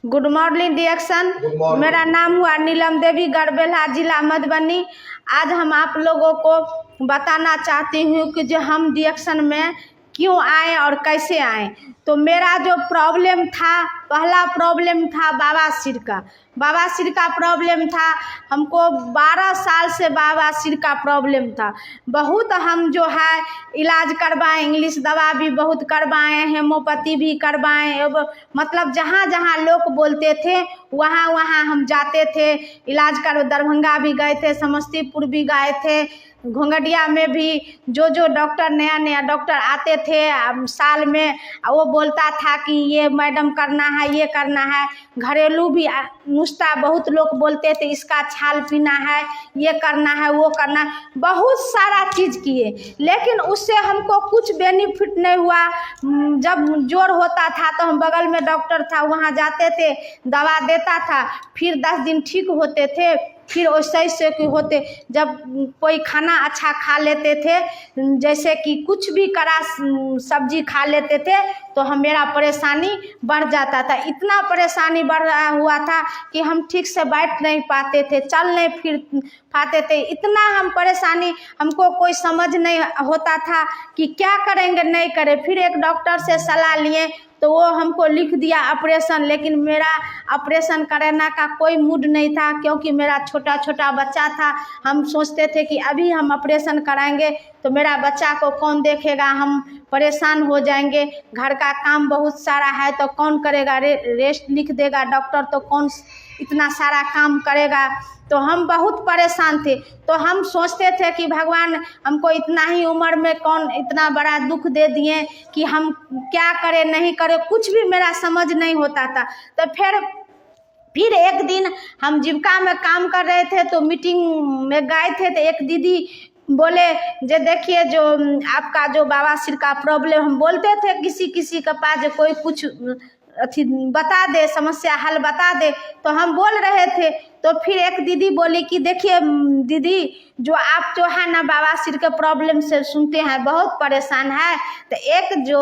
Good morning डिएक्शन। मेरा नाम हुआ नीलम देवी, गढ़बेला जिला मधुबनी। आज हम आप लोगों को बताना चाहती हूँ कि जो हम डिएक्शन में क्यों आए और कैसे आए। तो मेरा जो प्रॉब्लम था, पहला प्रॉब्लम था बवासीर का प्रॉब्लम था। हमको 12 साल से बवासीर का प्रॉब्लम था। बहुत हम जो है इलाज करवाएं, इंग्लिश दवा भी बहुत करवाएं, हेमोपैथी भी करवाएं, मतलब जहाँ जहाँ लोग बोलते थे वहाँ वहाँ हम जाते थे इलाज कर। दरभंगा भी गए थे, समस्तीपुर भी गए थे, घोंघडिया में भी जो डॉक्टर नया डॉक्टर आते थे साल में, वो बोलता था कि ये मैडम करना है, ये करना है। घरेलू भी नुस्खा बहुत लोग बोलते थे, इसका छाल पीना है, ये करना है, वो करना है, बहुत सारा चीज़ किए, लेकिन उससे हमको कुछ बेनिफिट नहीं हुआ। जब जोर होता था तो हम बगल में डॉक्टर था, वहाँ जाते थे, दवा देता था, फिर 10 दिन ठीक होते थे, फिर वैसे से कि होते। जब कोई खाना अच्छा खा लेते थे, जैसे कि कुछ भी कड़ा सब्जी खा लेते थे, तो मेरा परेशानी बढ़ जाता था। इतना परेशानी बढ़ रहा हुआ था कि हम ठीक से बैठ नहीं पाते थे, चल नहीं फिर पाते थे। इतना हम परेशानी, हमको कोई समझ नहीं होता था कि क्या करेंगे नहीं करें। फिर एक डॉक्टर से सलाह लिए तो वो हमको लिख दिया ऑपरेशन, लेकिन मेरा ऑपरेशन कराना का कोई मूड नहीं था, क्योंकि मेरा छोटा बच्चा था। हम सोचते थे कि अभी हम ऑपरेशन कराएंगे तो मेरा बच्चा को कौन देखेगा, हम परेशान हो जाएंगे। घर का काम बहुत सारा है तो कौन करेगा, रेस्ट लिख देगा डॉक्टर तो कौन इतना सारा काम करेगा। तो हम बहुत परेशान थे। तो हम सोचते थे कि भगवान हमको इतना ही उम्र में कौन इतना बड़ा दुख दे दिए कि हम क्या करें नहीं करें, कुछ भी मेरा समझ नहीं होता था। तो फिर एक दिन हम जीविका में काम कर रहे थे तो मीटिंग में गए थे, तो एक दीदी बोले जो देखिए जो आपका जो बवासीर का प्रॉब्लम, हम बोलते थे किसी के पास जो कोई कुछ अथी बता दे, समस्या हल बता दे, तो हम बोल रहे थे। तो फिर एक दीदी बोली कि देखिए दीदी, जो आप जो है ना बवासीर के प्रॉब्लम से सुनते हैं बहुत परेशान है, तो एक जो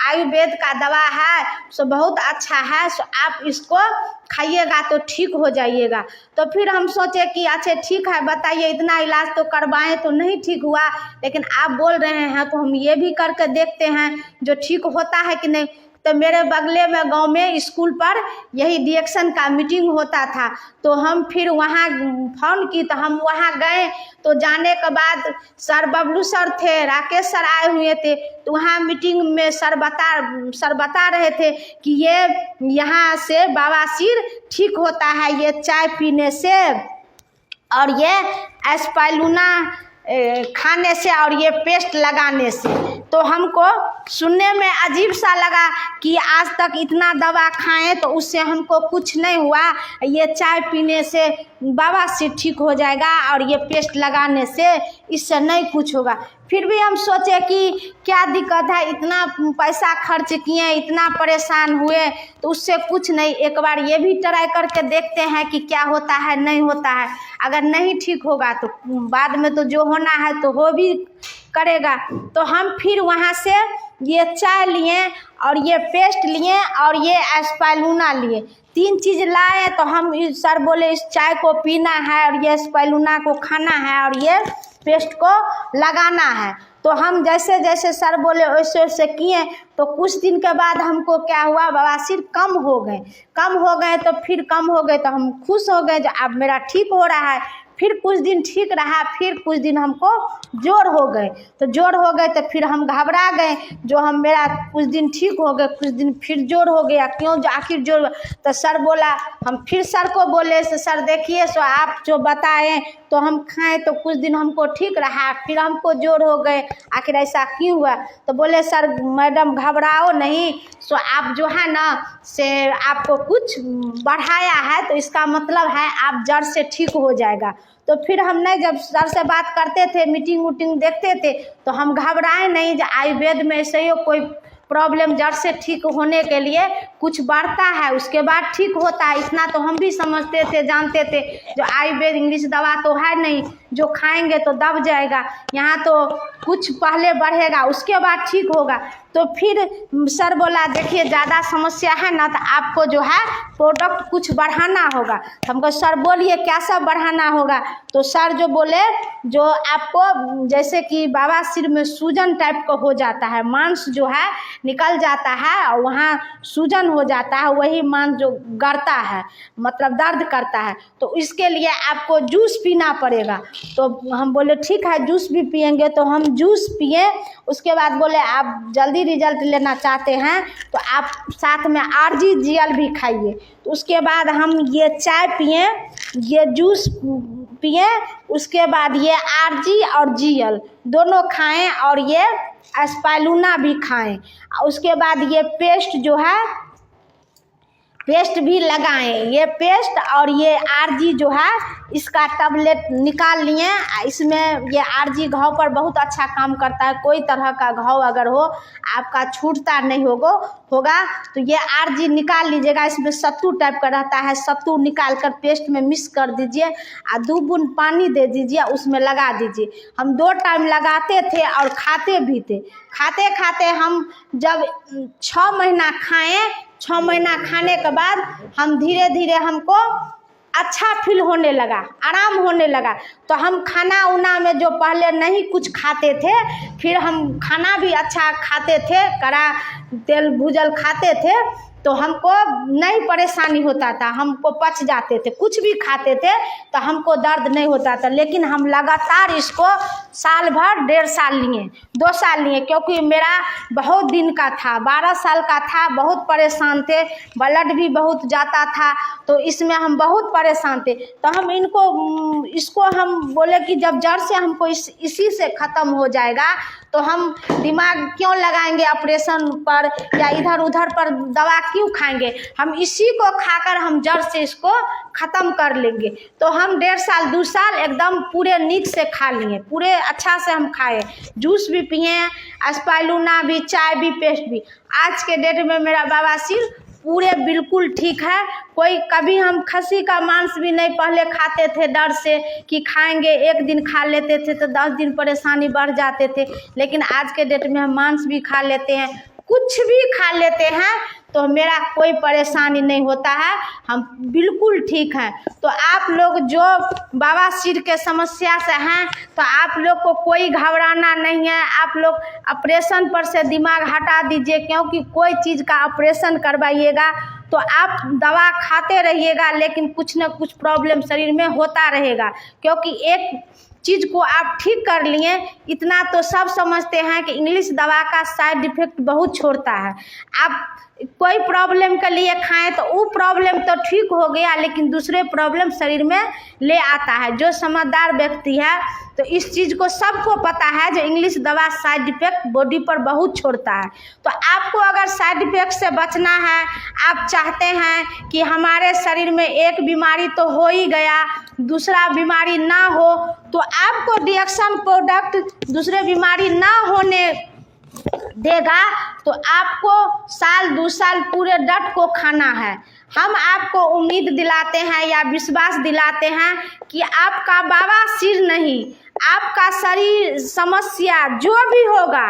आयुर्वेद का दवा है सो बहुत अच्छा है, सो आप इसको खाइएगा तो ठीक हो जाइएगा। तो फिर हम सोचे कि अच्छा ठीक है, बताइए, इतना इलाज तो करवाएं तो नहीं ठीक हुआ, लेकिन आप बोल रहे हैं तो हम ये भी करके देखते हैं जो ठीक होता है कि नहीं। तो मेरे बगले में गांव में स्कूल पर यही डिएक्शन का मीटिंग होता था, तो हम फिर वहाँ फोन की, तो हम वहाँ गए। तो जाने के बाद सर बबलू सर थे, राकेश सर आए हुए थे, तो वहाँ मीटिंग में सर बता रहे थे कि ये यहाँ से बवासीर ठीक होता है, ये चाय पीने से और ये एस्पाइरुलिना खाने से और ये पेस्ट लगाने से। तो हमको सुनने में अजीब सा लगा कि आज तक इतना दवा खाएं तो उससे हमको कुछ नहीं हुआ, ये चाय पीने से बवासीर ठीक हो जाएगा और ये पेस्ट लगाने से इससे नहीं कुछ होगा। फिर भी हम सोचे कि क्या दिक्कत है, इतना पैसा खर्च किए, इतना परेशान हुए, तो उससे कुछ नहीं, एक बार ये भी ट्राई करके देखते हैं कि क्या होता है नहीं होता है। अगर नहीं ठीक होगा तो बाद में तो जो होना है तो हो भी करेगा। तो हम फिर वहाँ से ये चाय लिए और ये पेस्ट लिए और ये एस्पाइरुलिना लिए, 3 चीज़ लाए। तो हम सर बोले इस चाय को पीना है और ये एस्पाइरुलिना को खाना है और ये पेस्ट को लगाना है। तो हम जैसे जैसे सर बोले वैसे वैसे किए। तो कुछ दिन के बाद हमको क्या हुआ, बवासीर कम हो गए। तो फिर कम हो गए तो हम खुश हो गए, जो अब मेरा ठीक हो रहा है। फिर कुछ दिन ठीक रहा, फिर कुछ दिन हमको जोड़ हो गए। तो फिर हम घबरा गए, जो हम मेरा कुछ दिन ठीक हो गए, कुछ दिन फिर जोड़ हो गया, क्यों आखिर जोड़। तो सर बोला, हम फिर सर को बोले सर देखिए सो आप जो बताएं तो हम खाएं, तो कुछ दिन हमको ठीक रहा, फिर हमको जोड़ हो गए, आखिर ऐसा क्यों हुआ। तो बोले सर मैडम घबराओ नहीं, सो आप जो है ना से आपको कुछ बढ़ाया है, तो इसका मतलब है आप जड़ से ठीक हो जाएगा। तो फिर हमने जब सर से बात करते थे, मीटिंग देखते थे, तो हम घबराए नहीं। जो आयुर्वेद में ऐसे ही कोई प्रॉब्लम जड़ से ठीक होने के लिए कुछ बढ़ता है उसके बाद ठीक होता है, इतना तो हम भी समझते थे, जानते थे। जो आयुर्वेद इंग्लिश दवा तो है नहीं जो खाएंगे तो दब जाएगा, यहाँ तो कुछ पहले बढ़ेगा उसके बाद ठीक होगा। तो फिर सर बोला देखिए ज़्यादा समस्या है ना, तो आपको जो है प्रोडक्ट कुछ बढ़ाना होगा। तो हमको सर बोलिए क्या सब बढ़ाना होगा। तो सर जो बोले जो आपको जैसे कि बवासीर में सूजन टाइप का हो जाता है, मांस जो है निकल जाता है और वहाँ सूजन हो जाता है, वही मांस जो गड़ता है मतलब दर्द करता है, तो इसके लिए आपको जूस पीना पड़ेगा। तो हम बोले ठीक है जूस भी पिएंगे। तो हम जूस पिए। उसके बाद बोले आप जल्दी रिजल्ट लेना चाहते हैं तो आप साथ में RGGL भी खाइए। तो उसके बाद हम ये चाय पिए, ये जूस पिए, उसके बाद ये RG और GL दोनों खाएं और ये स्पाइरुलिना भी खाएं। उसके बाद ये पेस्ट जो है पेस्ट भी लगाएं। ये पेस्ट और ये RG जो है इसका टैबलेट निकाल लिए। इसमें ये RG घाव पर बहुत अच्छा काम करता है। कोई तरह का घाव अगर हो आपका छूटता नहीं होगा तो ये RG निकाल लीजिएगा। इसमें सत्तू टाइप का रहता है, सत्तू निकाल कर पेस्ट में मिक्स कर दीजिए और 2 बूंद पानी दे दीजिए, उसमें लगा दीजिए। हम 2 टाइम लगाते थे और खाते भी थे। खाते खाते हम जब 6 महीना खाएं, 6 महीना खाने के बाद हम धीरे धीरे हमको अच्छा फील होने लगा, आराम होने लगा। तो हम खाना उना में जो पहले नहीं कुछ खाते थे, फिर हम खाना भी अच्छा खाते थे, कड़ा तेल भूजल खाते थे, तो हमको नहीं परेशानी होता था, हमको पच जाते थे। कुछ भी खाते थे तो हमको दर्द नहीं होता था। लेकिन हम लगातार इसको साल भर 1.5 साल लिए, 2 साल लिए, क्योंकि मेरा बहुत दिन का था, 12 साल का था, बहुत परेशान थे, ब्लड भी बहुत जाता था, तो इसमें हम बहुत परेशान थे। तो हम इसको हम बोले कि जब जड़ से हमको इसी से ख़त्म हो जाएगा तो हम दिमाग क्यों लगाएंगे ऑपरेशन पर या इधर उधर पर दवा क्यों खाएंगे, हम इसी को खाकर हम जड़ से इसको ख़त्म कर लेंगे। तो हम 1.5 साल 2 साल एकदम पूरे नीक से खा लिए, पूरे अच्छा से हम खाए, जूस भी पिए, स्पाइरुलिना भी, चाय भी, पेस्ट भी। आज के डेट में मेरा बवासीर पूरे बिल्कुल ठीक है। कोई कभी हम खस्सी का मांस भी नहीं पहले खाते थे डर से कि खाएंगे, 1 दिन खा लेते थे तो 10 दिन परेशानी बढ़ जाते थे। लेकिन आज के डेट में हम मांस भी खा लेते हैं, कुछ भी खा लेते हैं, तो मेरा कोई परेशानी नहीं होता है, हम बिल्कुल ठीक हैं। तो आप लोग जो बवासीर के समस्या से हैं तो आप लोग को कोई घबराना नहीं है। आप लोग ऑपरेशन पर से दिमाग हटा दीजिए, क्योंकि कोई चीज़ का ऑपरेशन करवाइएगा तो आप दवा खाते रहिएगा, लेकिन कुछ न कुछ प्रॉब्लम शरीर में होता रहेगा। क्योंकि एक चीज़ को आप ठीक कर लिए, इतना तो सब समझते हैं कि इंग्लिश दवा का साइड इफ़ेक्ट बहुत छोड़ता है। आप कोई प्रॉब्लम के लिए खाएं तो वो प्रॉब्लम तो ठीक हो गया, लेकिन दूसरे प्रॉब्लम शरीर में ले आता है। जो समझदार व्यक्ति है तो इस चीज़ को सबको पता है, जो इंग्लिश दवा साइड इफ़ेक्ट बॉडी पर बहुत छोड़ता है। तो आपको अगर साइड इफ़ेक्ट से बचना है, आप चाहते हैं कि हमारे शरीर में एक बीमारी तो हो ही गया, दूसरा बीमारी ना हो, तो आपको डिएक्शन प्रोडक्ट दूसरे बीमारी ना होने देगा। तो आपको साल 2 साल पूरे डट को खाना है। हम आपको उम्मीद दिलाते हैं या विश्वास दिलाते हैं कि आपका बवासीर नहीं, आपका शरीर समस्या जो भी होगा,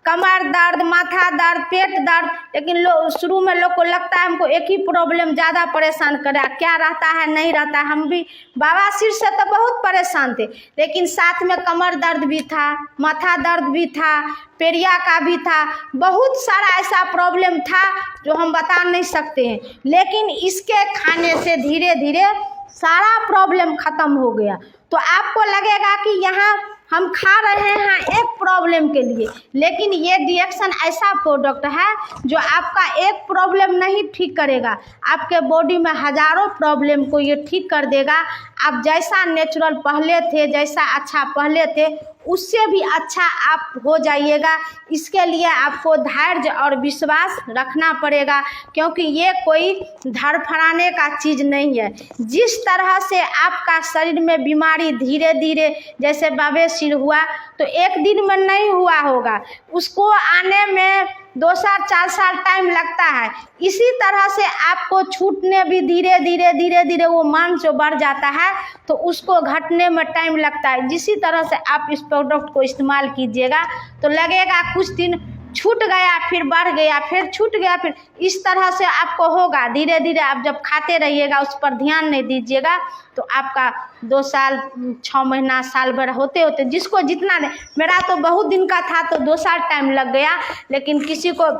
कमर दर्द, माथा दर्द, पेट दर्द, लेकिन शुरू में लोग को लगता है हमको एक ही प्रॉब्लम ज़्यादा परेशान कर रहा है, क्या रहता है नहीं रहता है। हम भी बवासीर से तो बहुत परेशान थे, लेकिन साथ में कमर दर्द भी था, माथा दर्द भी था, पेरिया का भी था, बहुत सारा ऐसा प्रॉब्लम था जो हम बता नहीं सकते हैं। लेकिन इसके खाने से धीरे धीरे सारा प्रॉब्लम ख़त्म हो गया। तो आपको लगेगा कि यहाँ हम खा रहे हैं एक प्रॉब्लम के लिए, लेकिन ये डिएक्शन ऐसा प्रोडक्ट है जो आपका एक प्रॉब्लम नहीं ठीक करेगा, आपके बॉडी में हज़ारों प्रॉब्लम को ये ठीक कर देगा। आप जैसा नेचुरल पहले थे, जैसा अच्छा पहले थे, उससे भी अच्छा आप हो जाइएगा। इसके लिए आपको धैर्य और विश्वास रखना पड़ेगा, क्योंकि ये कोई धड़फड़ाने का चीज़ नहीं है। जिस तरह से आपका शरीर में बीमारी धीरे धीरे जैसे बवासीर हुआ तो एक दिन में नहीं हुआ होगा, उसको आने में 2 साल 4 साल टाइम लगता है। इसी तरह से आपको छूटने भी धीरे धीरे वो मांस जो बढ़ जाता है तो उसको घटने में टाइम लगता है। जिसी तरह से आप इस प्रोडक्ट को इस्तेमाल कीजिएगा तो लगेगा कुछ दिन छूट गया फिर बढ़ गया, फिर छूट गया, फिर इस तरह से आपको होगा। धीरे धीरे आप जब खाते रहिएगा, उस पर ध्यान नहीं दीजिएगा, तो आपका 2 साल 6 महीना साल भर होते होते, जिसको जितना नहीं, मेरा तो बहुत दिन का था तो 2 साल टाइम लग गया, लेकिन किसी को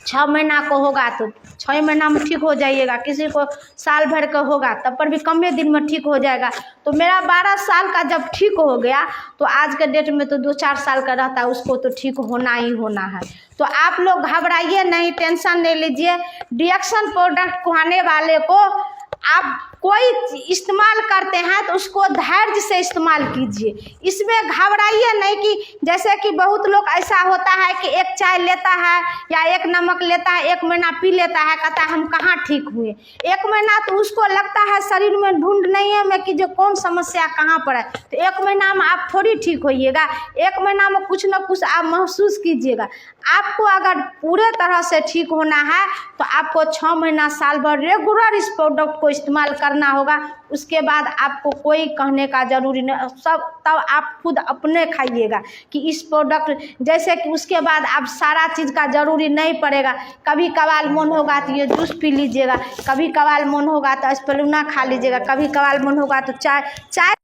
6 महीना को होगा तो 6 महीना में ठीक हो जाइएगा, किसी को साल भर का होगा तब पर भी कम दिन में ठीक हो जाएगा। तो मेरा 12 साल का जब ठीक हो गया तो आज के डेट में तो 2-4 साल का रहता है, उसको तो ठीक होना ही होना है। तो आप लोग घबराइए नहीं, टेंशन नहीं लीजिए। डिएक्शन प्रोडक्ट खाने वाले को आप कोई इस्तेमाल करते हैं तो उसको धैर्य से इस्तेमाल कीजिए। इसमें घबराइए नहीं कि जैसे कि बहुत लोग ऐसा होता है कि एक चाय लेता है या एक नमक लेता है, 1 महीना पी लेता है, कहता है हम कहाँ ठीक हुए। 1 महीना तो उसको लगता है शरीर में ढूंढ नहीं है मैं कि जो कौन समस्या कहाँ पर है, तो 1 महीना में आप थोड़ी ठीक होइएगा। 1 महीना में कुछ न कुछ आप महसूस कीजिएगा। आपको अगर पूरे तरह से ठीक होना है तो आपको 6 महीना साल भर रेगुलर इस प्रोडक्ट को इस्तेमाल करना होगा। उसके बाद आपको कोई कहने का जरूरी नहीं, सब तब आप खुद अपने खाइएगा कि इस प्रोडक्ट, जैसे कि उसके बाद आप सारा चीज़ का जरूरी नहीं पड़ेगा। कभी कभार मन होगा तो ये जूस पी लीजिएगा, कभी कभार मन होगा तो स्प्रूना खा लीजिएगा, कभी कभार मन होगा तो चाय